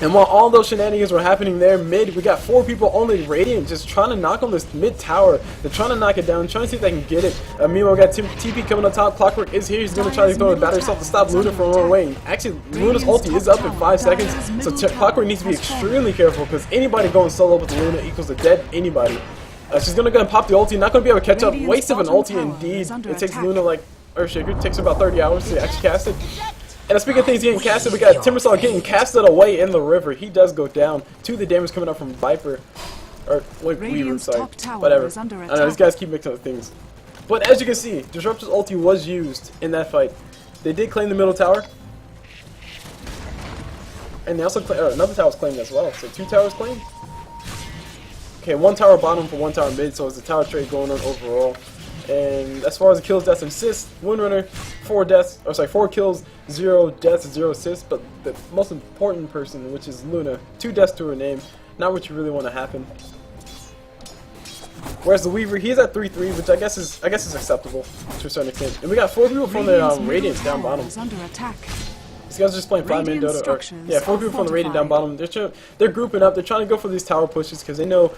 And while all those shenanigans were happening there mid, we got 4 people on the Radiant just trying to knock on this mid tower. They're trying to knock it down, trying to see if they can get it. Meanwhile, we got TP coming on top. Clockwork is here. He's going to try to throw a battery assault to stop Luna from running away. Actually, Luna's ulti is up in 5 seconds, so Clockwork needs to be extremely careful because anybody going solo with Luna equals a dead anybody. She's going to pop the ulti, not going to be able to catch up. Waste of an ulti indeed. It takes Luna like Earthshaker. It takes her about 30 hours to actually cast it. And speaking of things getting casted, we got Timbersaw getting casted away in the river. He does go down. 2 of the damage coming up from Viper. Or, like, Weaver, sorry. Whatever. I don't know, these guys keep mixing up things. But as you can see, Disruptor's ulti was used in that fight. They did claim the middle tower. And they also claimed, another tower was claimed as well. So 2 towers claimed. Okay, 1 tower bottom for 1 tower mid, so it's a tower trade going on overall. And as far as the kills, deaths, and assists, Windrunner, 4 kills, 0 deaths, 0 assists. But the most important person, which is Luna, 2 deaths to her name, not what you really want to happen. Whereas the Weaver, he's at 3-3, which I guess is acceptable to a certain extent. And we got 4 people from the Radiance down bottom. These guys are just playing 5-man Dota. Yeah, 4 people from the Radiant down bottom. They're grouping up. They're trying to go for these tower pushes because they know.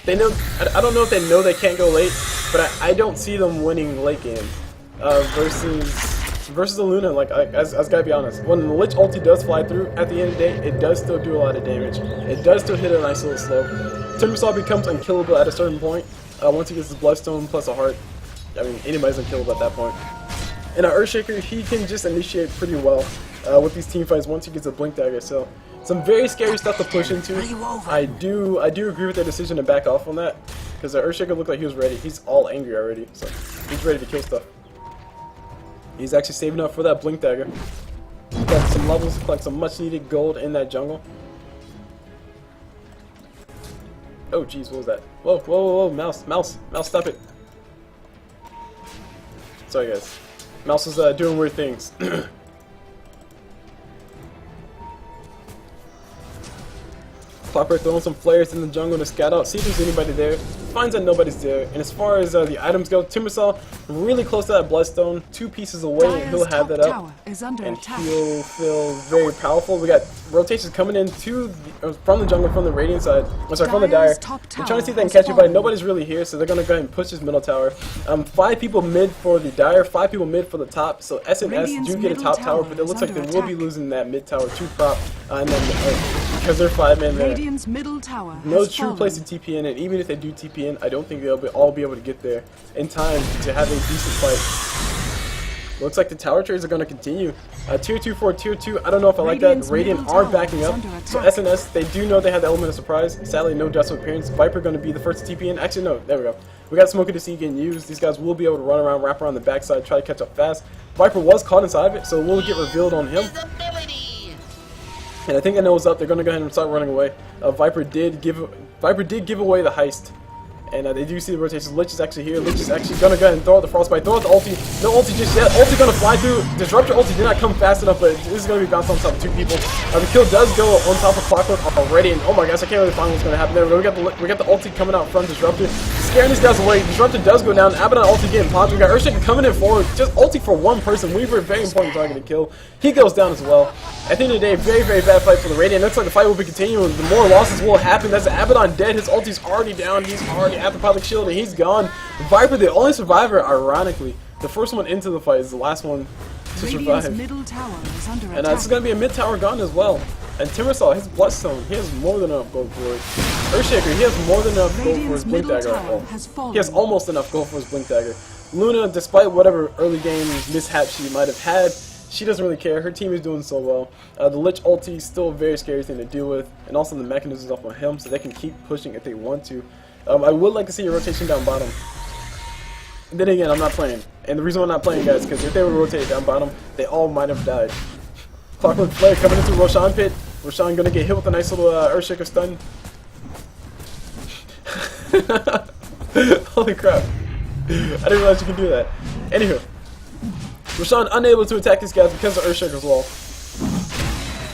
I don't know if they know they can't go late, but I don't see them winning late game versus the Luna. Like, I gotta be honest, when the Lich ulti does fly through, at the end of the day, it does still do a lot of damage. It does still hit a nice little slope. Timbersaw becomes unkillable at a certain point. Once he gets his Bloodstone plus a heart, I mean, anybody's unkillable at that point. And Earthshaker, he can just initiate pretty well with these team fights once he gets a blink dagger. So some very scary stuff to push into. I do agree with their decision to back off on that, because the Earthshaker looked like he was ready. He's all angry already, so he's ready to kill stuff. He's actually saving up for that blink dagger. Got some levels, collect some much needed gold in that jungle. Oh jeez, what was that? Whoa, whoa, whoa, mouse, stop it. Sorry guys. Mouse was doing weird things. Clockwork throwing some flares in the jungle to scout out, see if there's anybody there. Finds that nobody's there. And as far as the items go, Timbersaw really close to that bloodstone, 2 pieces away, and he'll have that up. And he'll feel very powerful. We got rotations coming in from the jungle, from the Radiant side. I'm sorry, from the Dire. They're trying to see if they can catch anybody. Nobody's really here, so they're gonna go ahead and push this middle tower. 5 people mid for the Dire, 5 people mid for the top. So SNS do get a top tower, but it looks like they will be losing that mid tower to prOp, and then because they're 5 men there. Middle tower No true place to TP in, and even if they do TP in, I don't think they'll all be able to get there in time to have a decent fight. Looks like the tower trades are going to continue. Tier 2 for Tier 2, I don't know if I like that. Radiant are backing up. So SNS, they do know they have the element of surprise. Sadly, no Dust of Appearance. Viper going to be the first to TP in. Actually, no, there we go. We got Smoker to see getting used. These guys will be able to run around, wrap around the backside, try to catch up fast. Viper was caught inside of it, so it will get revealed on him. And I think I know what's up. They're going to go ahead and start running away. Viper did give away the heist. And they do see the rotations. Lich is actually here. Lich is actually going to go ahead and throw out the Frostbite. Throw out the ulti. No ulti just yet. Ulti going to fly through. Disruptor ulti did not come fast enough, but this is going to be bounced on top of 2 people. The kill does go on top of Clockwork already. And oh my gosh, I can't really find what's going to happen there. We got the ulti coming out from Disruptor. Scaring these guys away. Disruptor does go down. Abaddon ulti getting popped. We got Earthshaker coming in forward. Just ulti for 1 person. Weaver, very important target to kill. He goes down as well. At the end of the day, very, very bad fight for the Radiant. Looks like the fight will be continuing. The more losses will happen. That's Abaddon dead. His ulti's already down. He's already at the public shield, and he's gone. Viper, the only survivor, ironically. The first one into the fight is the last one to survive. Middle tower is under And this is going to be a mid tower gone as well. And Timbersaw, his Bloodstone, he has more than enough gold for it. Earthshaker, he has more than enough gold for his Blink Dagger. He has almost enough gold for his Blink Dagger. Luna, despite whatever early game mishap she might have had, she doesn't really care. Her team is doing so well. The Lich ulti is still a very scary thing to deal with, and also the mechanisms off on him, so they can keep pushing if they want to. I would like to see a rotation down bottom. And then again, I'm not playing. And the reason I'm not playing, guys, because if they were rotated down bottom, they all might have died. Clockwork Flare coming into Roshan pit. Roshan gonna get hit with a nice little Earthshaker stun. Holy crap. I didn't realize you could do that. Anywho. Roshan unable to attack these guys because of Earthshaker's wall.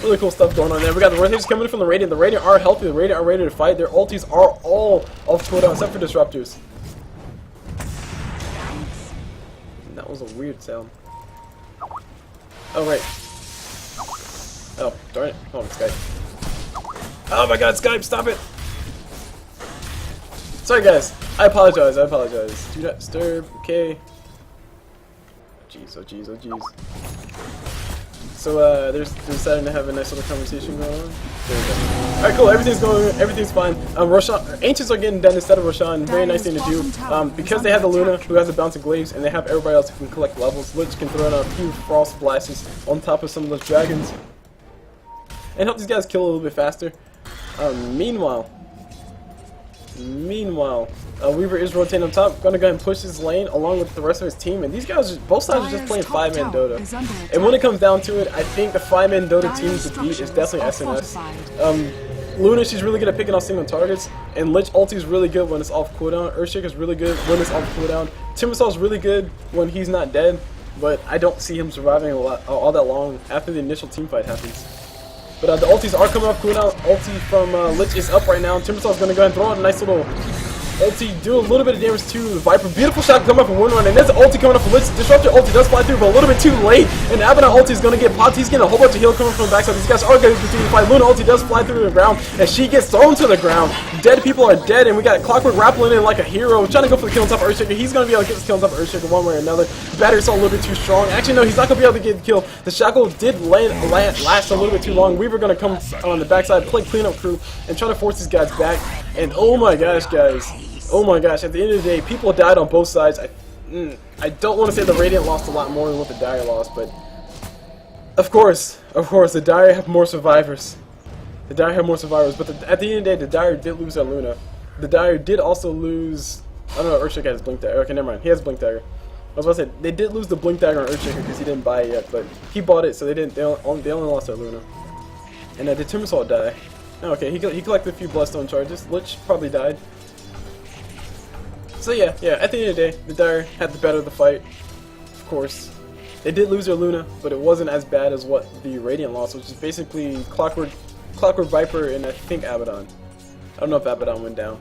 Really cool stuff going on there. We got the rotations coming in from the Radiant. The Radiant are healthy. The Radiant are ready to fight. Their ultis are all off cooldown except for Disruptors. That was a weird sound. Oh, right. Oh, darn it. Oh, Skype. Oh my god, Skype, stop it! Sorry guys. I apologize. Do not disturb. Okay. Jeez, oh jeez, oh jeez. So they're deciding to have a nice little conversation going on. There we go. Alright, cool, everything's fine. Ancients are getting done instead of Roshan. Very nice thing to do. Because they have the Luna, who has the bouncing glaives, and they have everybody else who can collect levels, Lich can throw in a few frost blasts on top of some of those dragons. And help these guys kill a little bit faster. Meanwhile, Weaver is rotating up top, gonna go ahead and push his lane along with the rest of his team, and these guys, both sides are just playing 5-man Dota. And when it comes down to it, I think the 5-man Dota team to beat is definitely SNS. Luna, she's really good at picking off single targets, and Lich ulti is really good when it's off cooldown. Earthshaker is really good when it's off cooldown. Timbersaw is really good when he's not dead, but I don't see him surviving all that long after the initial team fight happens. But the ultis are coming off cooldown. Ulti from Lich is up right now. Timbersaw is going to go ahead and throw out a nice little ulti, do a little bit of damage to the Viper. Beautiful shot coming up from Windrun, and there's an ulti coming up from Lich. Disruptor ulti does fly through, but a little bit too late. And Abaddon ulti is going to get popped. He's getting a whole bunch of heal coming from the backside. These guys are going to continue to fight. Luna ulti does fly through the ground, and she gets thrown to the ground. Dead people are dead, and we got Clockwork rappling in like a hero, trying to go for the kill on top of Earthshaker. He's going to be able to get this kill on top of Earthshaker one way or another. The battery's all a little bit too strong. Actually, no, he's not going to be able to get the kill. The shackle did last a little bit too long. Weaver going to come on the backside, play cleanup crew, and try to force these guys back. And oh my gosh, guys. Oh my gosh, at the end of the day, people died on both sides. I don't want to say the Radiant lost a lot more than what the Dire lost, but of course, the Dire have more survivors. The Dire have more survivors, but at the end of the day, the Dire did lose their Luna. The Dire did also lose. I don't know. Earthshaker has Blink Dagger. Okay, never mind. He has Blink Dagger. I was about to say they did lose the Blink Dagger on Earthshaker because he didn't buy it yet, but he bought it, so they didn't. They only lost their Luna. And did Timbersaw die? Oh, okay, he collected a few Bloodstone charges. Lich probably died. So yeah. At the end of the day, the Dire had the better of the fight. Of course, they did lose their Luna, but it wasn't as bad as what the Radiant lost, which is basically Clockwork Viper and I think Abaddon. I don't know if Abaddon went down.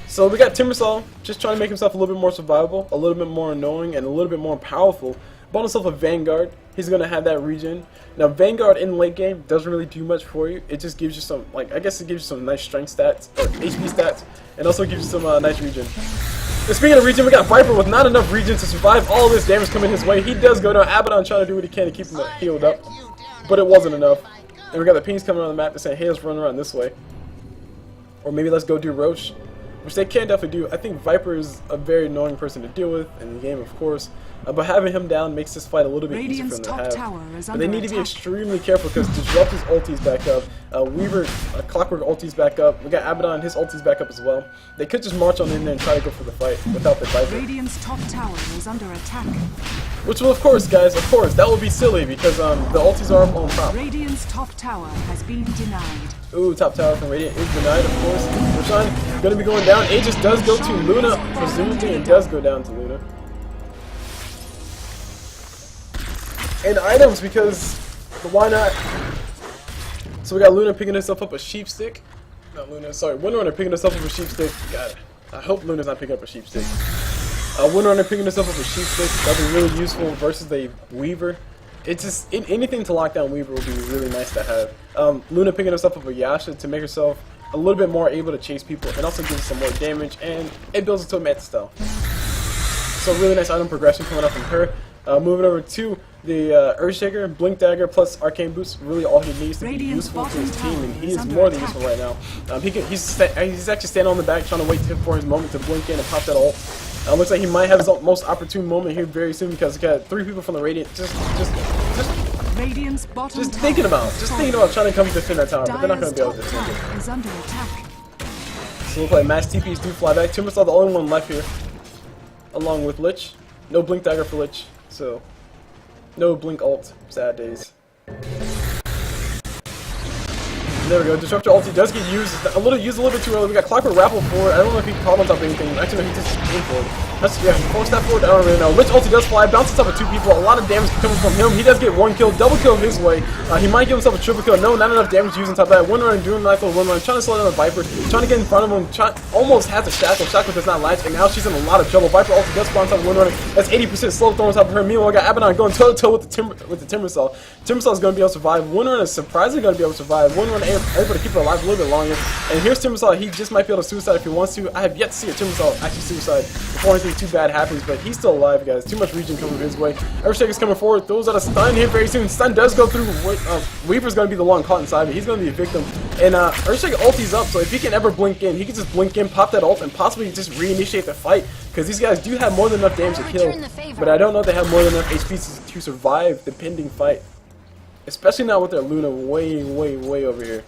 So we got Timbersaw just trying to make himself a little bit more survivable, a little bit more annoying, and a little bit more powerful. Bought himself a Vanguard. He's gonna have that regen. Now Vanguard in late game doesn't really do much for you. It just gives you some, like, I guess it gives you some nice strength stats, or HP stats, and also gives you some nice regen. And speaking of regen, we got Viper with not enough regen to survive all this damage coming his way. He does go down. Abaddon trying to do what he can to keep him healed up, but it wasn't enough. And we got the pings coming on the map. They're saying, hey, let's run around this way. Or maybe let's go do Roche, which they can definitely do. I think Viper is a very annoying person to deal with in the game, of course. But having him down makes this fight a little bit easier for them to have. But they need to be extremely careful because Disruptor's ulti's back up. Weaver, Clockwork ulti's back up. We got Abaddon, his ulti's back up as well. They could just march on in there and try to go for the fight without the Viper. Radiant's top tower is under attack. Which will, of course, guys, that will be silly because the ultis are up on top. Radiant's top tower has been denied. Ooh, top tower from Radiant is denied, of course. Roshan going to be going down. Aegis does go to Luna, presumably it does go down to Luna. And items, because why not? So we got Luna picking herself up a sheep stick. Not Luna, sorry, Windrunner picking herself up a sheep stick. God, I hope Luna's not picking up a sheep stick. Windrunner picking herself up a sheep stick. That'd be really useful versus a Weaver. It's just anything to lock down Weaver would be really nice to have. Luna picking herself up a Yasha to make herself a little bit more able to chase people and also gives some more damage, and it builds into a Match style. So really nice item progression coming up from her. Moving over to the Earthshaker, Blink Dagger plus Arcane Boost, really all he needs to be useful to his team, and he is more than useful right now. He's actually standing on the back trying to wait for his moment to blink in and pop that ult. Looks like he might have his most opportune moment here very soon because he got 3 people from the Radiant just thinking about trying to come defend that tower, but they're not going to be able to defend it. Is under attack. So looks like Match TPs do fly back. Timbersaw the only one left here, along with Lich. No Blink Dagger for Lich, so no Blink ult. Sad days. There we go. Disruptor ulti does get used a little bit too early. We got Clockwork Rapple forward. I don't know if he caught on top of anything. Actually, no, he just aimed forward. That's, yeah, 4-step forward. I don't really know. Lich ulti does fly, bounces up with 2 people. A lot of damage coming from him. He does get 1 kill, double kill his way. He might give himself a triple kill. No, not enough damage using top of that. Windrunner doing a nice little Windrunner, trying to slow down the Viper, trying to get in front of him. Almost has a Shackle. Shackle does not latch, and now she's in a lot of trouble. Viper ulti does spawn on top of Windrunner. That's 80% slow throw on top of her. Meanwhile, we got Abaddon going toe to toe with the Timbersaw. Timbersaw is going to be able to survive. Windrunner is surprisingly going to be able to survive. Windrunner able to keep her alive a little bit longer. And here's Timbersaw. He just might be able to suicide if he wants to. I have yet to see a Timbersaw actually suicide before anything too bad happens, but he's still alive, guys. Too much regen coming his way. Earthshaker's coming forward. Throws out a stun here very soon. Stun does go through. Weaver's going to be the one caught inside of it. He's going to be a victim. And Earthshaker ulti's up, so if he can ever blink in, he can just blink in, pop that ult, and possibly just reinitiate the fight. Because these guys do have more than enough damage to kill, but I don't know if they have more than enough HP to survive the pending fight. Especially now with their Luna way over here.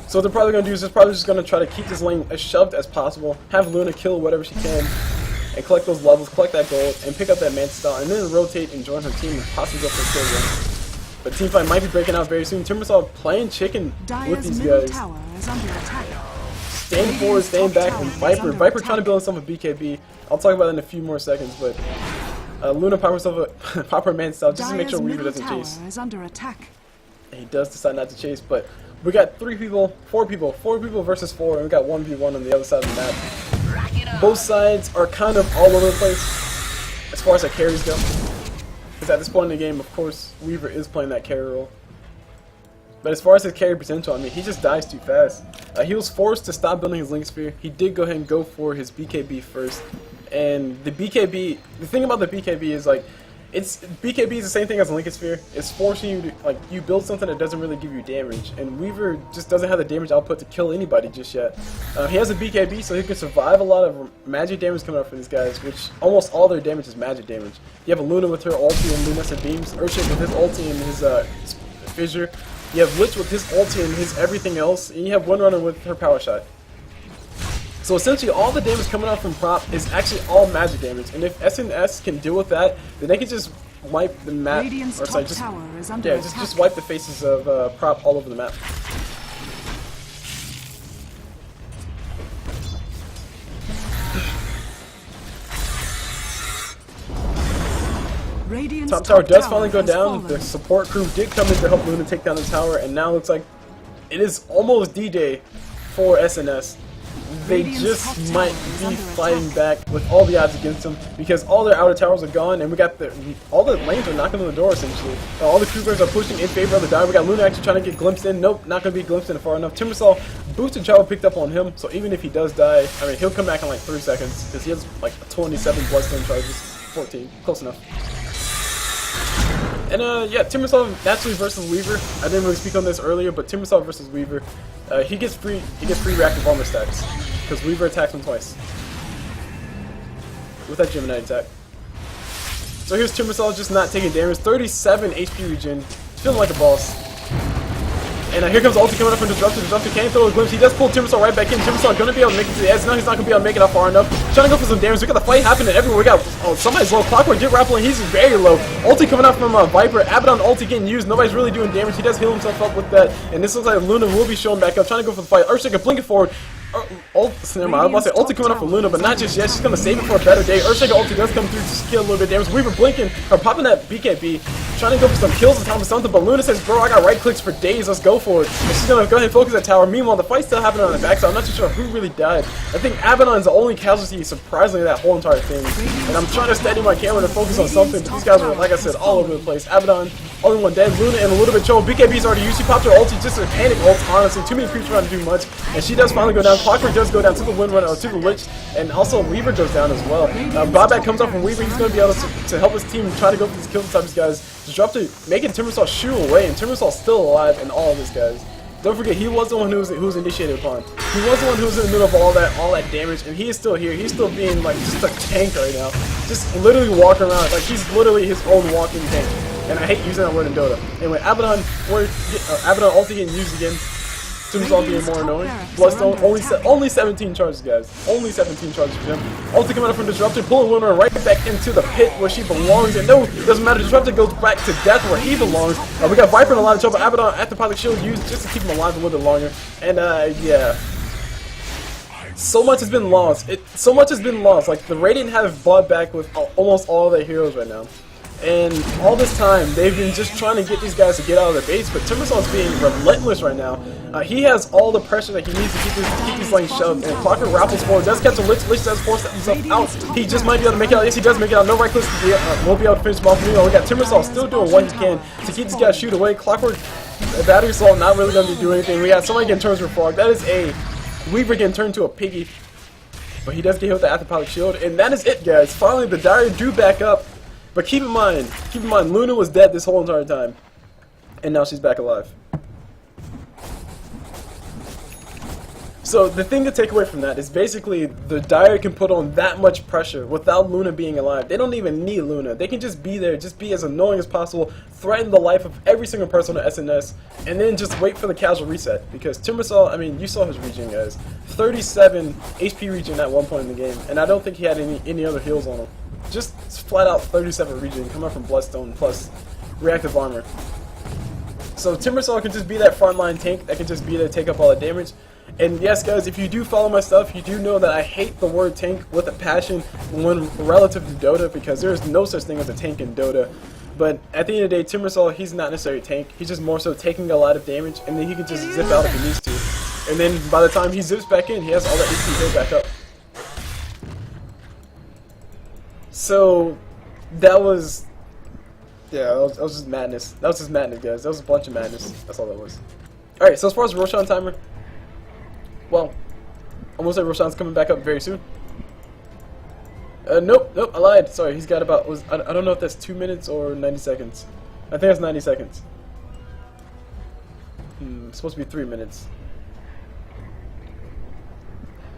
So what they're probably going to do is just going to try to keep this lane as shoved as possible, have Luna kill whatever she can, and collect those levels, collect that gold, and pick up that Manta style, and then rotate and join her team and possibly go for a kill run. But teamfight might be breaking out very soon. Timbersaw playing chicken with these guys. Staying forward, staying back, and Viper trying to build himself a BKB. I'll talk about that in a few more seconds, but Luna pop her Manta style just to make sure Weaver doesn't chase. And he does decide not to chase, but we got 4 people versus 4, and we got 1v1 on the other side of the map. Both sides are kind of all over the place as far as the carries go. Because at this point in the game, of course, Weaver is playing that carry role. But as far as his carry potential, I mean, he just dies too fast. He was forced to stop building his Link Sphere. He did go ahead and go for his BKB first. And the BKB, the thing about the BKB is, like, it's BKB is the same thing as Lincoln Sphere. It's forcing you to, like, you build something that doesn't really give you damage, and Weaver just doesn't have the damage output to kill anybody just yet. He has a BKB, so he can survive a lot of magic damage coming out from these guys, which almost all their damage is magic damage. You have a Luna with her ulti and luminescent beams, Earthshake with his ulti and his fissure. You have Lich with his ulti and his everything else, and you have Windrunner with her power shot. So essentially, all the damage coming out from prop is actually all magic damage, and if SNS can deal with that, then they can just wipe the map, Radiant's or sorry, top just tower is under just wipe the faces of prop all over the map. Radiant's Top tower does finally go has down. fallen. The support crew did come in to help Luna take down the tower, and now it looks like it is almost D-Day for SNS. They Radiant's top just tower might is be under fighting attack. back with all the odds against them because all their outer towers are gone, and we got all the lanes are knocking on the door essentially. All the creepers are pushing in favor of the dive. We got Luna actually trying to get glimpsed in. Nope, not going to be glimpsed in far enough. Timbersaw boosted travel picked up on him, so even if he does die, I mean he'll come back in like 3 seconds because he has like 27 bloodstone charges, 14, close enough. And yeah, Timbersaw naturally versus Weaver. I didn't really speak on this earlier, but Timbersaw versus Weaver, he gets free reactive armor stacks because Weaver attacks him twice with that Gemini attack. So here's Timbersaw just not taking damage, 37 HP regen, feeling like a boss. And here comes ulti coming up from Disruptor. Disruptor can't throw a glimpse. He does pull Timbersaw right back in. Timbersaw gonna be able to make it to the edge. No, he's not gonna be able to make it out far enough. Trying to go for some damage. We got the fight happening everywhere. We got somebody's low. Clockwork did rappling. He's very low. Ulti coming out from Viper. Abaddon ulti getting used. Nobody's really doing damage. He does heal himself up with that. And this looks like Luna will be showing back up. Trying to go for the fight. Earthshake blinking forward. Never mind, I was about to say ulti coming up from Luna, but not just yet. She's gonna save it for a better day. Earthshake ulti does come through to kill a little bit of damage. Weaver blinking, or popping that BKB, trying to go for some kills and time for something, but Luna says, bro, I got right clicks for days, let's go for it. And she's gonna go ahead and focus that tower. Meanwhile, the fight's still happening on the backside. I'm not too sure who really died. I think Abaddon's the only casualty, surprisingly, that whole entire thing. And I'm trying to steady my camera to focus on something, but these guys are, like I said, all over the place. Abaddon, only one dead. Luna and a little bit trouble. BKB's already used. She popped her ulti, just a panic ult, honestly. Too many creeps trying to do much. And she does finally go down. Clockwork does go down to the Windrunner, or to the Lich, and also Weaver goes down as well. Bobback comes up from Weaver. He's going to be able to help his team try to go for these kills with these guys. Disruptor making Timbersaw shoo away, and Timbersaw's still alive in all of this, guys. Don't forget, he was the one who was initiated upon. He was the one who was in the middle of all that damage, and he is still here. He's still being like just a tank right now. Just literally walking around like he's literally his own walking tank. And I hate using that word in Dota. Anyway, Abaddon ulti getting used again. Timbersaw being more annoying. Bloodstone only 17 charges, guys. Only 17 charges for him. Ulti coming up from Disruptor, pulling Luna right back into the pit where she belongs. And no, it doesn't matter. Disruptor goes back to death where he belongs. We got Viper in a lot of trouble. Abaddon at the Pilot Shield used just to keep him alive a little bit longer. And yeah. So much has been lost. So much has been lost. Like, the Radiant have bought back with almost all of their heroes right now. And all this time, they've been just trying to get these guys to get out of their base, but Timbersaw's being relentless right now. He has all the pressure that he needs to keep these lanes shoved, and Clockwork rappels forward, does catch a Lich, Lich does force himself out. He just might be able to make it out. Yes, he does make it out. No right clicks won't be able to finish him off. We got Timbersaw still doing what he can to keep these guys shoot away. Clockwork, Battery Assault not really going to do anything. We got somebody getting turned to a frog. That is a Weaver getting turned to a piggy. But he does get hit with the Afterpilot Shield, and that is it, guys. Finally, the Dire do back up. But keep in mind, Luna was dead this whole entire time, and now she's back alive. So the thing to take away from that is basically the Dire can put on that much pressure without Luna being alive. They don't even need Luna. They can just be there, just be as annoying as possible, threaten the life of every single person on SNS, and then just wait for the casual reset. Because Timbersaw, I mean, you saw his regen, guys. 37 HP regen at one point in the game, and I don't think he had any other heals on him. Just flat out 37 regen coming up from Bloodstone plus reactive armor. So Timbersaw can just be that frontline tank that can just be there to take up all the damage. And yes, guys, if you do follow my stuff, you do know that I hate the word tank with a passion when relative to Dota, because there is no such thing as a tank in Dota. But at the end of the day, Timbersaw, he's not necessarily a tank. He's just more so taking a lot of damage, and then he can just zip out if he needs to. And then by the time he zips back in, he has all that HP built back up. So that was, yeah, that was just madness. That was just madness, guys. That was a bunch of madness. That's all that was. Alright, so as far as Roshan timer, well, I'm gonna say Roshan's coming back up very soon. Nope, I lied. Sorry, he's got about, I don't know if that's 2 minutes or 90 seconds. I think that's 90 seconds. It's supposed to be 3 minutes.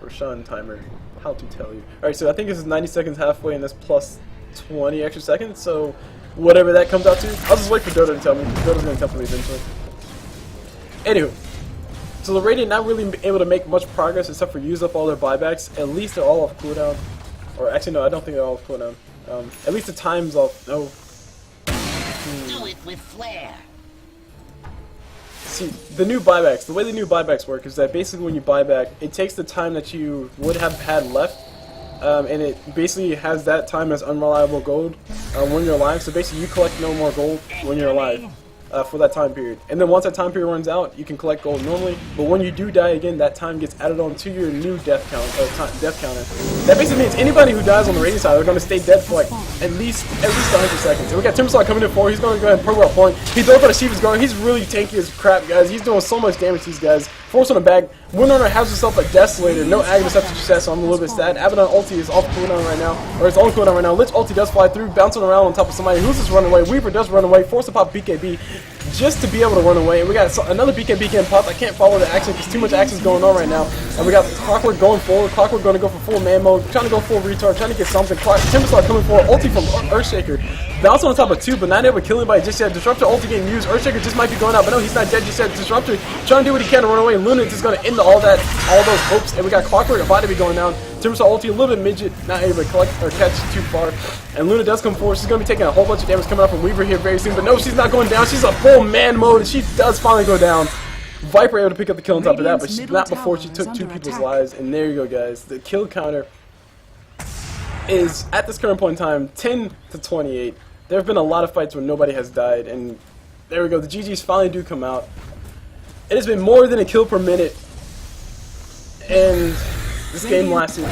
Rashawn timer. How to tell you. Alright, so I think this is 90 seconds halfway, and that's plus 20 extra seconds, so whatever that comes out to. I'll just wait for Dota to tell me. Dota's gonna tell me eventually. Anywho. So the Radiant not really able to make much progress except for use up all their buybacks. At least they're all off cooldown. Or actually no, I don't think they're all off cooldown. At least the time's off. No. Do it with flair. See, the new buybacks, the way the new buybacks work is that basically when you buy back, it takes the time that you would have had left, and it basically has that time as unreliable gold when you're alive. So basically you collect no more gold when you're alive for that time period. And then once that time period runs out, you can collect gold normally, but when you do die again, that time gets added on to your new death count, death counter. That basically means anybody who dies on the Radiant side are going to stay dead for like at least 100 seconds. And we got Timbersaw coming in forward. He's going to go ahead and prOp point. He throws for the Shiva's guard. He's really tanky as crap, guys. He's doing so much damage to these guys. Force on the bag. Windrunner has herself a Desolator. No Agnes up to chest, so I'm a little bit sad. Abaddon ulti is off cooldown right now, or it's on cooldown right now. Lich ulti does fly through, bouncing around on top of somebody. Who's just running away? Weaver does run away. Force to pop BKB just to be able to run away. And we got another BKB getting popped. I can't follow the action because too much action is going on right now. And we got Clockwork going forward. Clockwork going to go for full man mode, trying to go full retard, trying to get something. Timbersaw coming forward. Ulti from Earthshaker. Bouncing on top of 2, but not able to kill anybody just yet. Disruptor ulti getting used. Earthshaker just might be going out, but no, he's not dead just yet. Disruptor trying to do what he can to run away. And Luna is just going to end all those hopes. And we got Clockwork about to be going down. Timbersaw ulti a little bit midget, not able to collect or catch too far. And Luna does come forward. She's going to be taking a whole bunch of damage coming up from Weaver here very soon. But no, she's not going down. She's a full man mode, and she does finally go down. Viper able to pick up the kill on top of that, but she's not before she took 2 people's lives. And there you go, guys. The kill counter is, at this current point in time, 10 to 28. There have been a lot of fights where nobody has died, and there we go. The GGs finally do come out. It has been more than a kill per minute, and this game lasted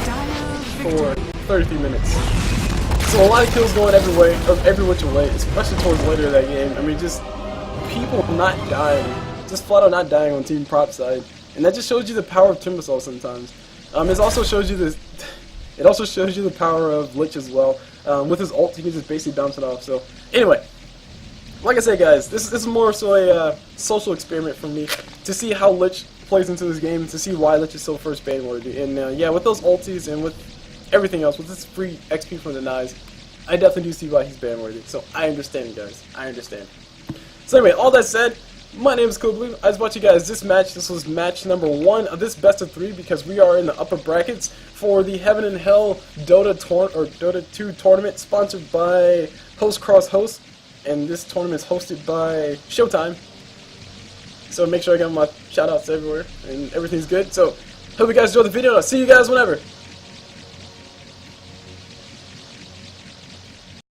for 33 minutes. So a lot of kills going every way, or every which way, especially towards later in that game. I mean, just people not dying, just flat out not dying on Team Prop side, and that just shows you the power of Timbersaw sometimes. It also shows you this. It also shows you the power of Lich as well. With his ult, he can just basically bounce it off. So, anyway, like I said, guys, this is more so a social experiment for me to see how Lich plays into this game, to see why Lich is so first ban worthy. And yeah, with those ultis and with everything else, with this free XP from the Knives, I definitely do see why he's ban worthy. So I understand, guys. I understand. So anyway, all that said, my name is CulBlu. I just brought you guys this match. This was match number 1 of this best of 3 because we are in the upper brackets for the Heaven and Hell Dota 2 tournament sponsored by Host Cross Host, and this tournament is hosted by Showtime. So make sure I got my shout outs everywhere and everything's good. So hope you guys enjoyed the video. I'll see you guys whenever.